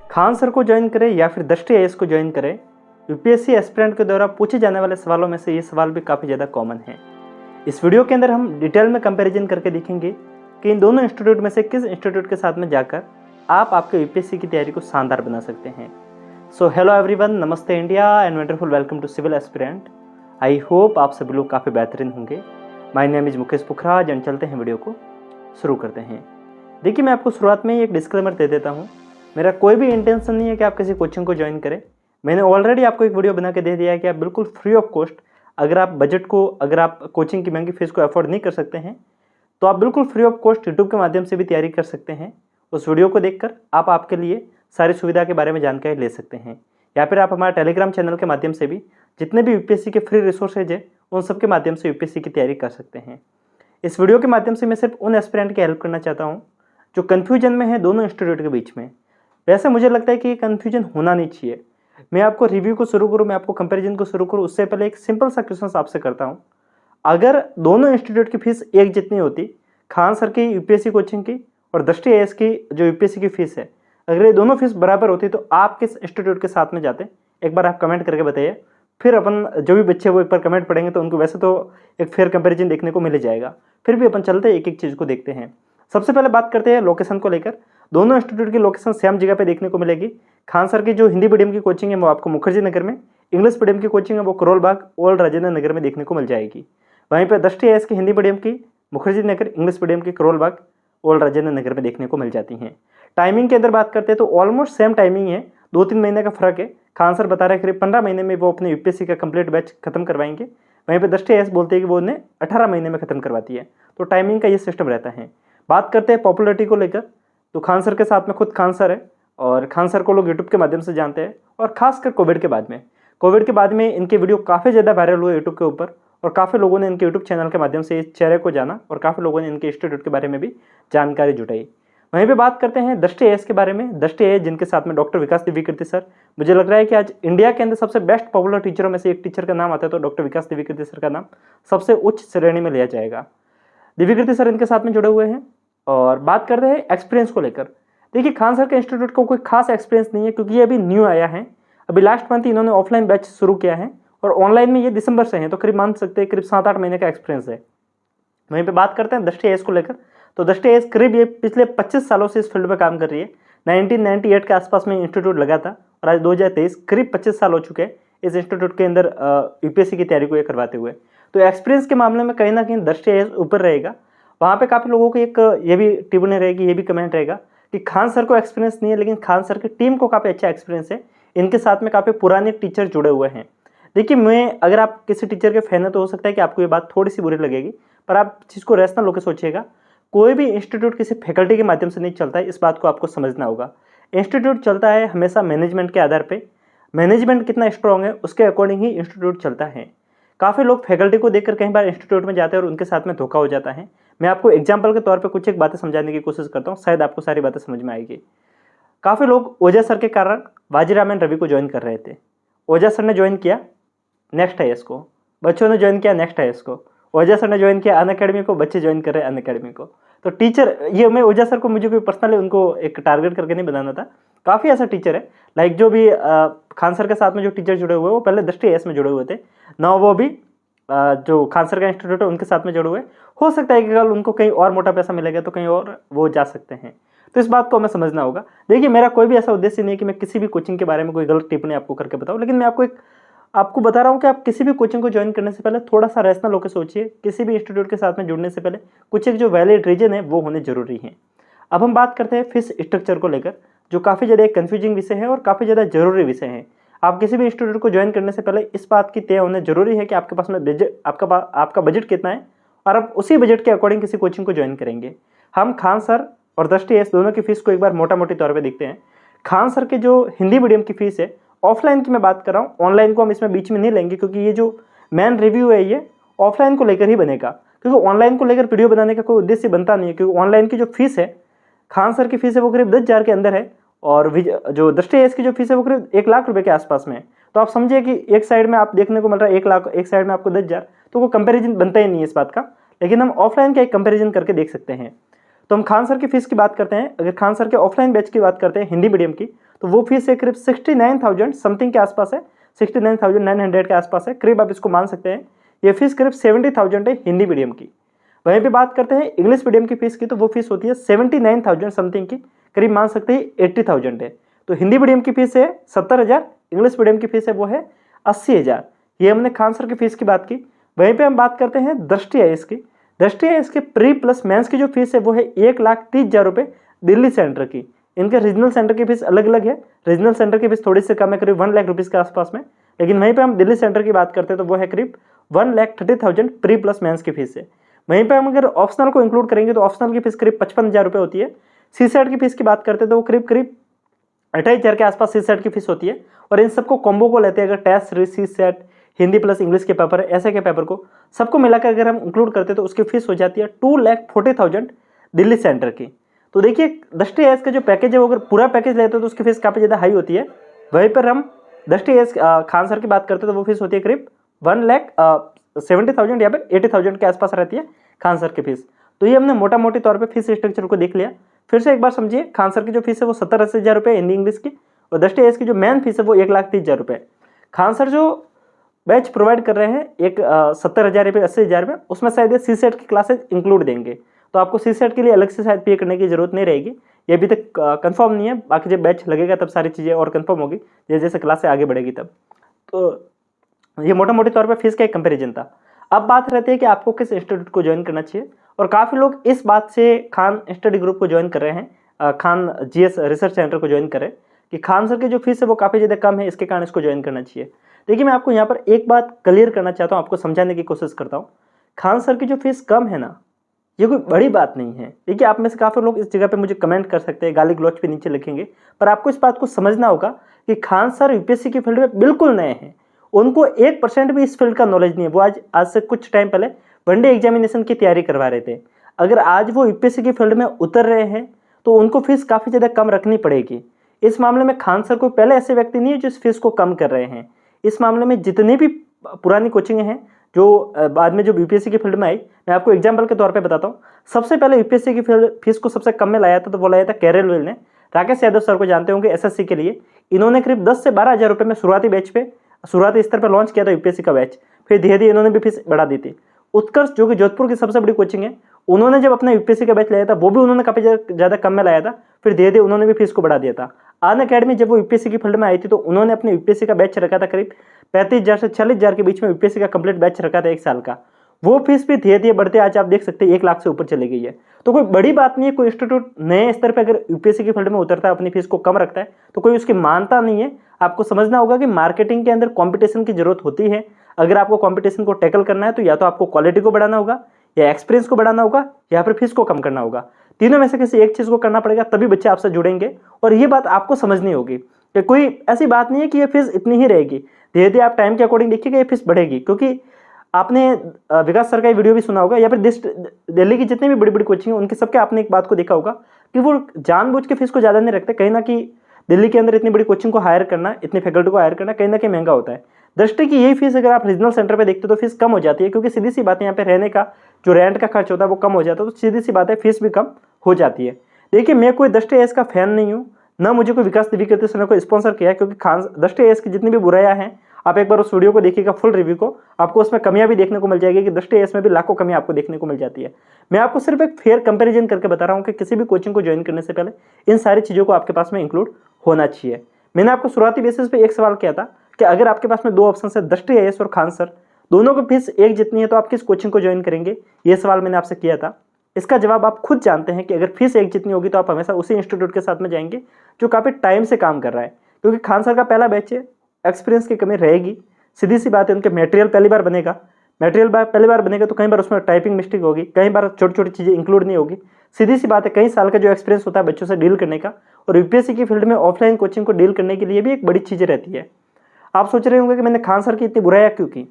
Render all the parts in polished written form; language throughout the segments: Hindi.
खान सर को ज्वाइन करें या फिर दृष्टि आईएएस को ज्वाइन करें, यूपीएससी एस्पिरेंट के द्वारा पूछे जाने वाले सवालों में से ये सवाल भी काफ़ी ज़्यादा कॉमन है। इस वीडियो के अंदर हम डिटेल में कंपैरिजन करके देखेंगे कि इन दोनों इंस्टीट्यूट में से किस इंस्टीट्यूट के साथ में जाकर आप आपके यूपीएससी की तैयारी को शानदार बना सकते हैं। सो हेलो एवरीवन, नमस्ते India and wonderful welcome to civil aspirant. I hope आप सभी लोग काफ़ी बेहतरीन होंगे। My name is Mukesh Pukhraj and चलते हैं वीडियो को शुरू करते हैं। देखिए, मैं आपको शुरुआत में ही एक डिस्क्लेमर दे देता हूँ। मेरा कोई भी इंटेंशन नहीं है कि आप किसी कोचिंग को ज्वाइन करें। मैंने ऑलरेडी आपको एक वीडियो बना के दे दिया है कि आप बिल्कुल फ्री ऑफ कॉस्ट, अगर आप कोचिंग की महंगी फीस को अफोर्ड नहीं कर सकते हैं तो आप बिल्कुल फ्री ऑफ कॉस्ट यूट्यूब के माध्यम से भी तैयारी कर सकते हैं। उस वीडियो को देखकर आप आपके लिए सारी सुविधा के बारे में जानकारी ले सकते हैं, या फिर आप हमारे टेलीग्राम चैनल के माध्यम से भी जितने भी यूपीएससी के फ्री रिसोर्सेज है उन सब के माध्यम से यूपीएससी की तैयारी कर सकते हैं। इस वीडियो के माध्यम से मैं सिर्फ उन एस्पिरेंट की हेल्प करना चाहता हूँ जो कन्फ्यूजन में है दोनों इंस्टीट्यूट के बीच में। वैसे मुझे लगता है कि ये कन्फ्यूजन होना नहीं चाहिए। मैं आपको रिव्यू को शुरू करूँ, मैं आपको कंपैरिजन को शुरू करूँ, उससे पहले एक सिंपल सा क्वेश्चन आपसे करता हूँ। अगर दोनों इंस्टीट्यूट की फीस एक जितनी होती, खान सर की यूपीएससी कोचिंग की और दृष्टि आईएएस की जो यूपीएससी की फीस है, अगर ये दोनों फीस बराबर होती तो आप किस इंस्टीट्यूट के साथ में जाते? एक बार आप कमेंट करके बताइए। फिर अपन जो भी बच्चे वो एक बार कमेंट पढ़ेंगे तो उनको वैसे तो एक फेयर कंपैरिजन देखने को मिल जाएगा। फिर भी अपन चलते एक एक चीज़ को देखते हैं। सबसे पहले बात करते हैं लोकेशन को लेकर। दोनों इंस्टीट्यूट की लोकेशन सेम जगह पे देखने को मिलेगी। खान सर की जो हिंदी मीडियम की कोचिंग है वो आपको मुखर्जी नगर में, इंग्लिश मीडियम की कोचिंग है वो करोल बाग ओल्ड राजेंद्र नगर में देखने को मिल जाएगी। वहीं पर दृष्टि आईएएस की हिंदी मीडियम की मुखर्जी नगर, इंग्लिश मीडियम की करोल बाग ओल्ड राजेंद्र नगर में देखने को मिल जाती हैं। टाइमिंग के अंदर बात करते हैं तो ऑलमोस्ट सेम टाइमिंग है, 2-3 महीने का फर्क है। खान सर बता रहे हैं करीब 15 महीने में वो अपने यूपीएससी का कंप्लीट बैच खत्म करवाएंगे। वहीं पर दृष्टि आईएएस बोलते हैं कि वो उन्हें 18 महीने में खत्म करवाती है। तो टाइमिंग का ये सिस्टम रहता है। बात करते हैं पॉपुलरिटी को लेकर, तो खान सर के साथ में खुद खान सर है और खान सर को लोग यूट्यूब के माध्यम से जानते हैं। और खासकर कोविड के बाद में इनके वीडियो काफ़ी ज़्यादा वायरल हुए यूट्यूब के ऊपर, और काफ़ी लोगों ने इनके यूट्यूब चैनल के माध्यम से इस चेहरे को जाना और काफ़ी लोगों ने इनके इंस्टीट्यूट के बारे में भी जानकारी जुटाई। वहीं पे बात करते हैं दृष्टि आईएएस के बारे में। दृष्टि आईएएस जिनके साथ में डॉक्टर विकास दिव्यकीर्ति सर, मुझे लग रहा है कि आज इंडिया के अंदर सबसे बेस्ट पॉपुलर टीचरों में से एक टीचर का नाम आता है तो डॉक्टर विकास दिव्यकीर्ति सर का नाम सबसे उच्च श्रेणी में लिया जाएगा। दिव्यकीर्ति सर इनके साथ में जुड़े हुए हैं। और बात करते हैं एक्सपीरियंस को लेकर। देखिए, खान सर के इंस्टीट्यूट को कोई खास एक्सपीरियंस नहीं है क्योंकि ये अभी न्यू आया है। अभी लास्ट मंथ इन्होंने ऑफलाइन बैच शुरू किया है और ऑनलाइन में ये दिसंबर से है, तो करीब मान सकते हैं करीब 7-8 महीने का एक्सपीरियंस है। वहीं पे बात करते हैं दृष्टि आईएएस को लेकर, तो दृष्टि आईएएस करीब ये पिछले 25 सालों से इस फील्ड में काम कर रही है। 1998 के आसपास में इंस्टीट्यूट लगा था और आज 2023 करीब 25 साल हो चुके हैं इस इंस्टीट्यूट के अंदर यूपीएससी की तैयारी को ये करवाते हुए। तो एक्सपीरियंस के मामले में कहीं ना कहीं दृष्टि आईएएस ऊपर रहेगा। वहाँ पे काफ़ी लोगों की एक ये भी टिप्पणी रहेगी, ये भी कमेंट रहेगा कि खान सर को एक्सपीरियंस नहीं है, लेकिन खान सर की टीम को काफ़ी अच्छा एक्सपीरियंस है। इनके साथ में काफ़ी पुराने टीचर जुड़े हुए हैं। देखिए, अगर आप किसी टीचर के फैन है तो हो सकता है कि आपको ये बात थोड़ी सी बुरी लगेगी, पर आप चीज़ को रैशनल होकर सोचिएगा। कोई भी इंस्टीट्यूट किसी फैकल्टी के माध्यम से नहीं चलता है, इस बात को आपको समझना होगा। इंस्टीट्यूट चलता है हमेशा मैनेजमेंट के आधार पर। मैनेजमेंट कितना स्ट्रॉन्ग है उसके अकॉर्डिंग ही इंस्टीट्यूट चलता है। काफ़ी लोग फैकल्टी को देखकर कई बार इंस्टीट्यूट में जाते हैं और उनके साथ में धोखा हो जाता है। मैं आपको एग्जाम्पल के तौर पे कुछ एक बातें समझाने की कोशिश करता हूँ, शायद आपको सारी बातें समझ में आएगी। काफ़ी लोग ओझा सर के कारण बाजीरामन रवि को ज्वाइन कर रहे थे। ओझा सर ने ज्वाइन किया नेक्स्ट आईएएस को, बच्चों ने ज्वाइन किया नेक्स्ट आईएएस को। ओझा सर ने ज्वाइन किया अनअकैडमी को, बच्चे ज्वाइन कर रहे हैं अनअकैडमी को। तो टीचर, ये मैं ओझा सर को मुझे कोई पर्सनली उनको एक टारगेट करके नहीं बनाना था। काफ़ी ऐसा टीचर है, लाइक जो भी खान सर के साथ में जो टीचर जुड़े हुए वो पहले दृष्टि आईएएस में जुड़े हुए थे, ना वो भी जो खान सर का इंस्टीट्यूट है उनके साथ में जुड़े हुए। हो सकता है कि कल उनको कहीं और मोटा पैसा मिलेगा तो कहीं और वो जा सकते हैं। तो इस बात को हमें समझना होगा। देखिए, मेरा कोई भी ऐसा उद्देश्य नहीं है कि मैं किसी भी कोचिंग के बारे में कोई गलत टिप्पणी आपको करके बताऊं, लेकिन मैं आपको बता रहा हूं कि आप किसी भी कोचिंग को ज्वाइन करने से पहले थोड़ा सा रैशनल होकर सोचिए। किसी भी इंस्टीट्यूट के साथ में जुड़ने से पहले कुछ एक जो वैलिड रीजन है वो होने जरूरी है। अब हम बात करते हैं फीस स्ट्रक्चर को लेकर, जो काफ़ी ज़्यादा एक कन्फ्यूजिंग विषय है और काफ़ी ज़्यादा जरूरी विषय है। आप किसी भी इंस्टीट्यूट को ज्वाइन करने से पहले इस बात की तय होना जरूरी है कि आपके पास में आपका बजट कितना है और आप उसी बजट के अकॉर्डिंग किसी कोचिंग को ज्वाइन करेंगे। हम खान सर और दृष्टि आईएएस दोनों की फीस को एक बार मोटा मोटी तौर पे देखते हैं। खान सर के जो हिंदी मीडियम की फीस है, ऑफलाइन की मैं बात कर रहा हूँ, ऑनलाइन को हम इसमें बीच में नहीं लेंगे क्योंकि ये जो मेन रिव्यू है ये ऑफलाइन को लेकर ही बनेगा, क्योंकि ऑनलाइन को लेकर वीडियो बनाने का कोई उद्देश्य बनता नहीं है। क्योंकि ऑनलाइन की जो फीस है, खान सर की फीस है वो करीब 10,000 के अंदर है और जो दृष्टि आईएएस की जो फीस है वो करीब 1 लाख रुपए के आसपास में है। तो आप समझिए कि एक साइड में आप देखने को मिल रहा है 1 लाख, एक साइड में आपको 10,000, तो वो कंपैरिजन बनता ही नहीं है इस बात का। लेकिन हम ऑफलाइन का एक कंपैरिजन करके देख सकते हैं। तो हम खान सर की फीस की बात करते हैं। अगर खान सर के ऑफलाइन बैच की बात करते हैं हिंदी मीडियम की, तो वो फीस है करीब 69,000 समथिंग के आसपास है, 69,900 के आसपास है, करीब आप इसको मान सकते हैं। ये फीस करीब 70,000 है हिंदी मीडियम की। वहीं पे बात करते हैं इंग्लिश मीडियम की फीस की, तो वो फीस होती है 79,000 समथिंग की, करीब मान सकते हैं 80,000 है। तो हिंदी मीडियम की फीस है 70,000, इंग्लिश मीडियम की फीस है वो है 80,000। ये हमने खान सर की फीस की बात की। वहीं पे हम बात करते हैं दृष्टि आईएएस की। दृष्टि आईएएस के प्री प्लस मेंस की जो फीस है वो है 1,30,000 रुपये दिल्ली सेंटर की। इनके रीजनल सेंटर की फीस अलग अलग है, रीजनल सेंटर की फीस थोड़ी सी कम है, करीब 1 लाख रुपीज़ के आसपास में। लेकिन वहीं पे हम दिल्ली सेंटर की बात करते हैं तो वो है करीब 1,30,000 प्री प्लस मेंस की फीस है। वहीं पे हम अगर ऑप्शनल को इंक्लूड करेंगे तो ऑप्शनल की फीस करीब 55,000 रुपये होती है। सी सेट की फीस की बात करते हैं तो वो करीब 28,000 के आसपास सी सेट की फीस होती है। और इन सबको कॉम्बो को लेते हैं, अगर test CSAT Hindi plus English के पेपर, ऐसे के पेपर को सबको मिलाकर अगर हम इंक्लूड करते हैं तो उसकी फीस हो जाती है 2,40,000 दिल्ली सेंटर की। तो देखिए दृष्टि आईएएस का जो पैकेज है वो अगर पूरा पैकेज लेते हैं तो उसकी फीस काफ़ी ज़्यादा हाई होती है। वहीं पर हम दृष्टि आईएएस खान सर की बात करते हैं तो वो फीस होती है करीब 1,70,000 या फिर 80,000 के आसपास रहती है खान सर की फीस। तो ये हमने मोटा मोटी तौर पे फीस स्ट्रक्चर को देख लिया। फिर से एक बार समझिए, खान सर की जो फीस है वो 70-80,000 रुपये हिंदी इंग्लिश की, और दृष्टि आईएएस की जो मेन फीस है वो 1,30,000 रुपये। खान सर जो बैच प्रोवाइड कर रहे हैं एक 70,000 या फिर 80,000 में, उसमें शायद ये सी सेट की क्लासेज इंक्लूड देंगे, तो आपको सी सेट के लिए अलग से शायद पे करने की जरूरत नहीं रहेगी। ये अभी तक कंफर्म नहीं है, बाकी जब बैच लगेगा तब सारी चीज़ें और कंफर्म होगी, जैसे जैसे क्लासें आगे बढ़ेगी तब। तो ये मोटा मोटी तौर पर फीस का एक कंपेरिजन था। अब बात रहती है कि आपको किस इंस्टीट्यूट को ज्वाइन करना चाहिए, और काफ़ी लोग इस बात से खान स्टडी ग्रुप को ज्वाइन कर रहे हैं, खान जीएस रिसर्च सेंटर को ज्वाइन करें कि खान सर की जो फीस है वो काफ़ी ज़्यादा कम है, इसके कारण इसको ज्वाइन करना चाहिए। देखिए मैं आपको यहाँ पर एक बात क्लियर करना चाहता हूँ, आपको समझाने की कोशिश करता हूँ। खान सर की जो फीस कम है ना, ये कोई बड़ी बात नहीं है। देखिए आप में से काफ़ी लोग इस जगह पे मुझे कमेंट कर सकते हैं, गाली गलौच पे नीचे लिखेंगे, पर आपको इस बात को समझना होगा कि खान सर यूपीएससी की फील्ड में बिल्कुल नए हैं, उनको 1% भी इस फील्ड का नॉलेज नहीं है। वो आज से कुछ टाइम पहले वनडे एग्जामिनेशन की तैयारी करवा रहे थे। अगर आज वो यूपीएससी की फील्ड में उतर रहे हैं तो उनको फीस काफ़ी ज़्यादा कम रखनी पड़ेगी। इस मामले में खान सर कोई पहले ऐसे व्यक्ति नहीं है जो इस फीस को कम कर रहे हैं। इस मामले में जितनी भी पुरानी कोचिंग हैं जो बाद में जो यूपीएससी की फील्ड में आई, मैं आपको एग्जाम्पल के तौर पे बताता हूँ। सबसे पहले यूपीएससी की फीस को सबसे कम में लाया था तो वो लाया था कैरलवेल ने। राकेश यादव सर को जानते होंगे एसएससी के लिए। इन्होंने करीब 10 से 12,000 रुपये में शुरुआती बैच पे, शुरुआती स्तर पर लॉन्च किया था यूपीएससी का बैच। फिर धीरे धीरे इन्होंने भी फीस बढ़ा दी थी। उत्कर्ष जो कि जोधपुर की सबसे बड़ी कोचिंग है, उन्होंने जब अपना यूपीएससी का बैच लाया था वो भी उन्होंने काफ़ी ज़्यादा कम में लाया था। फिर धीरे धीरे उन्होंने भी फीस को बढ़ा दिया था। अन अकेडमी जब वो यूपीएससी की फील्ड में आई थी तो उन्होंने अपने यूपीएससी का बैच रखा था करीब 35,000 से 40,000 के बीच में, यूपीएससी का कंप्लीट बैच रखा था 1 साल का। वो फीस भी धीरे धीरे बढ़ते आज आप देख सकते हैं 1 लाख से ऊपर चली गई है। तो कोई बड़ी बात नहीं है, कोई इंस्टीट्यूट नए स्तर पर अगर यूपीएससी की फील्ड में उतरता है, अपनी फीस को कम रखता है, तो कोई उसकी मानता नहीं है। आपको समझना होगा कि मार्केटिंग के अंदर कंपटीशन की जरूरत होती है। अगर आपको कंपटीशन को टैकल करना है तो या तो आपको क्वालिटी को बढ़ाना होगा, या एक्सपीरियंस को बढ़ाना होगा, या फिर फीस को कम करना होगा। तीनों में से किसी एक चीज़ को करना पड़ेगा, तभी बच्चे आपसे जुड़ेंगे। और ये बात आपको समझनी होगी कि कोई ऐसी बात नहीं है कि ये फीस इतनी ही रहेगी। धीरे धीरे आप टाइम के अकॉर्डिंग देखिएगा ये फीस बढ़ेगी, क्योंकि आपने विकास सर का वीडियो भी सुना होगा, या फिर दिल्ली की जितनी भी बड़ी बड़ी कोचिंग है उनके सबके आपने एक बात को देखा होगा कि वो जानबूझ के फीस को ज़्यादा नहीं रखते। कहीं ना कि दिल्ली के अंदर इतनी बड़ी कोचिंग को हायर करना, इतनी फैकल्टी को हायर करना कहीं ना कहीं महंगा होता है। दृष्टि की यही फीस अगर आप रीजनल सेंटर पे देखते हो तो फीस कम हो जाती है, क्योंकि सीधी सी बात है यहाँ पे रहने का जो रेंट का खर्च होता है वो कम हो जाता है, तो सीधी सी बात है फीस भी कम हो जाती है। देखिए मैं कोई दृष्टि आईएएस का फैन नहीं हूँ, ना मुझे कोई विकास दिव्यकीर्ति सर ने को स्पॉन्सर किया है, क्योंकि दृष्टि आईएएस की जितनी भी बुराइयां हैं, आप एक बार उस वीडियो को देखिएगा फुल रिव्यू को, आपको उसमें कमियां भी देखने को मिल जाएगी कि दृष्टि आईएएस में भी लाखों कमियां आपको देखने को मिल जाती है। मैं आपको सिर्फ एक फेयर कंपैरिजन करके बता रहा हूँ कि किसी भी कोचिंग को ज्वाइन करने से पहले इन सारी चीज़ों को आपके पास में इंक्लूड होना चाहिए। मैंने आपको शुरुआती बेसिस पे एक सवाल किया था कि अगर आपके पास में 2 ऑप्शन है, दृष्टि आईएएस और खान सर, दोनों की फीस एक जितनी है, तो आप किस कोचिंग को ज्वाइन करेंगे? ये सवाल मैंने आपसे किया था। इसका जवाब आप खुद जानते हैं कि अगर फीस एक जितनी होगी तो आप हमेशा उसी इंस्टीट्यूट के साथ में जाएंगे जो काफ़ी टाइम से काम कर रहा है, क्योंकि खान सर का पहला बैच है, एक्सपीरियंस की कमी रहेगी। सीधी सी बात है, उनके मटेरियल पहली बार बनेगा, पहली बार बनेगा तो कई बार उसमें टाइपिंग मिस्टेक होगी, कई बार छोटी छोटी चीज़ें इंक्लूड नहीं होगी। सीधी सी बात है, कई साल का जो एक्सपीरियंस होता है बच्चों से डील करने का, और यूपीएससी की फील्ड में ऑफलाइन कोचिंग को डील करने के लिए भी एक बड़ी चीज़ें रहती है। आप सोच रहे होंगे कि मैंने खान सर की इतनी बुराइयाँ क्यों की।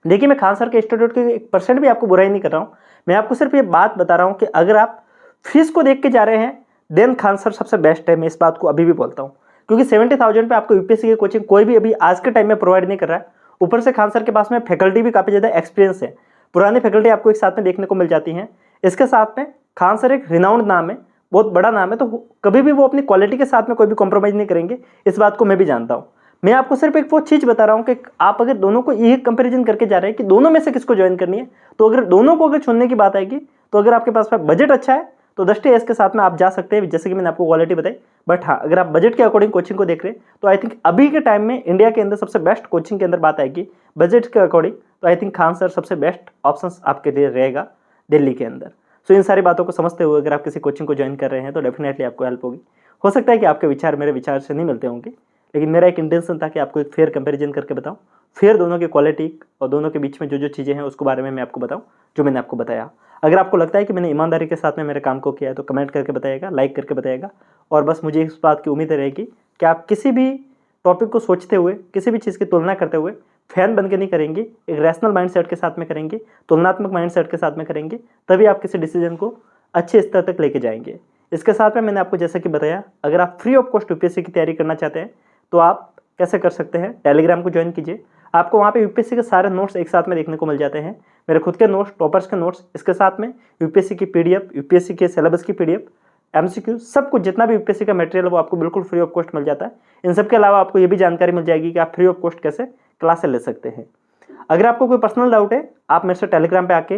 देखिए मैं खान सर के इंस्टीट्यूट की 1% भी आपको बुराई नहीं कर रहा हूँ, मैं आपको सिर्फ ये बात बता रहा हूँ कि अगर आप फीस को देख के जा रहे हैं देन खान सर सबसे बेस्ट है। मैं इस बात को अभी भी बोलता हूँ, क्योंकि 70,000 पे आपको यूपीएससी की कोचिंग कोई भी अभी आज के टाइम में प्रोवाइड नहीं कर रहा है। ऊपर से खान सर के पास में फैकल्टी भी काफ़ी ज़्यादा एक्सपीरियंस है, पुरानी फैकल्टी आपको एक साथ में देखने को मिल जाती हैं। इसके साथ में खान सर एक रिनाउंड नाम है, बहुत बड़ा नाम है, तो कभी भी वो अपनी क्वालिटी के साथ में कोई भी कॉम्प्रोमाइज़ नहीं करेंगे, इस बात को मैं भी जानता हूँ। मैं आपको सिर्फ एक वो चीज़ बता रहा हूँ कि आप अगर दोनों को ये कंपैरिजन करके जा रहे हैं कि दोनों में से किसको ज्वाइन करनी है, तो अगर दोनों को अगर चुनने की बात आएगी, तो अगर आपके पास बजट अच्छा है तो दृष्टि एस के साथ में आप जा सकते हैं, जैसे कि मैंने आपको क्वालिटी बताई। बट हाँ, अगर आप बजट के अकॉर्डिंग कोचिंग को देख रहे हैं, तो आई थिंक अभी के टाइम में इंडिया के अंदर सबसे बेस्ट कोचिंग के अंदर बात आएगी बजट के अकॉर्डिंग, तो आई थिंक खान सर सबसे बेस्ट ऑप्शन आपके लिए रहेगा दिल्ली के अंदर। सो इन सारी बातों को समझते हुए अगर आप किसी कोचिंग को ज्वाइन कर रहे हैं तो डेफिनेटली आपको हेल्प होगी। हो सकता है कि आपके विचार मेरे विचार से नहीं मिलते होंगे, लेकिन मेरा एक इंटेंशन था कि आपको एक फेयर कंपैरिजन करके बताऊं, फेयर दोनों की क्वालिटी और दोनों के बीच में जो जो चीज़ें हैं उसके बारे में मैं आपको बताऊं जो मैंने आपको बताया। अगर आपको लगता है कि मैंने ईमानदारी के साथ में मेरे काम को किया है तो कमेंट करके बताइएगा, लाइक करके बताइएगा। और बस मुझे इस बात की उम्मीद रहेगी कि आप किसी भी टॉपिक को सोचते हुए, किसी भी चीज़ की तुलना करते हुए फैन बन के नहीं करेंगे, एक रैशनल माइंडसेट के साथ में करेंगे, तुलनात्मक माइंडसेट के साथ में करेंगे, तभी आप किसी डिसीजन को अच्छे स्तर तक लेके जाएंगे। इसके साथ में मैंने आपको जैसा कि बताया, अगर आप फ्री ऑफ कॉस्ट यूपीएससी की तैयारी करना चाहते हैं तो आप कैसे कर सकते हैं, टेलीग्राम को ज्वाइन कीजिए। आपको वहाँ पे यूपीएससी के सारे नोट्स एक साथ में देखने को मिल जाते हैं, मेरे खुद के नोट्स, टॉपर्स के नोट्स, इसके साथ में यूपीएससी की पीडीएफ, यूपीएससी के सिलेबस की पीडीएफ, एमसीक्यू, सब कुछ जितना भी यूपीएससी का मटेरियल है वो आपको बिल्कुल फ्री ऑफ कॉस्ट मिल जाता है। इन सब के अलावा आपको ये भी जानकारी मिल जाएगी कि आप फ्री ऑफ कॉस्ट कैसे क्लासेस ले सकते हैं। अगर आपको कोई पर्सनल डाउट है, आप मेरे से टेलीग्राम पे आके,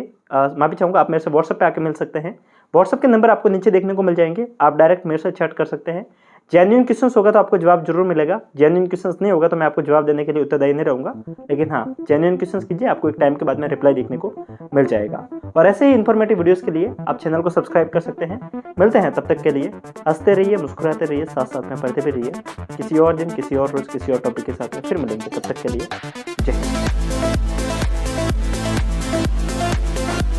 माफी चाहूँगा, आप मेरे से व्हाट्सएप पे आके मिल सकते हैं। व्हाट्सएप के नंबर आपको नीचे देखने को मिल जाएंगे, आप डायरेक्ट मेरे से चैट कर सकते हैं। जेन्युइन क्वेश्चंस होगा तो आपको जवाब जरूर मिलेगा, जेन्युइन क्वेश्चंस नहीं होगा तो मैं आपको जवाब देने के लिए उत्तरदायी नहीं रहूँगा। लेकिन हाँ, जेन्युइन क्वेश्चंस कीजिए, आपको एक टाइम के बाद में रिप्लाई देखने को मिल जाएगा। और ऐसे ही इन्फॉर्मेटिव वीडियोस के लिए आप चैनल को सब्सक्राइब कर सकते हैं। मिलते हैं, तब तक के लिए हंसते रहिए, मुस्कुराते रहिए, साथ साथ में पढ़ते भी रहिए। किसी और दिन, किसी और रोज, किसी और टॉपिक के साथ में फिर मिलेंगे, तब तक के लिए जय हिंद।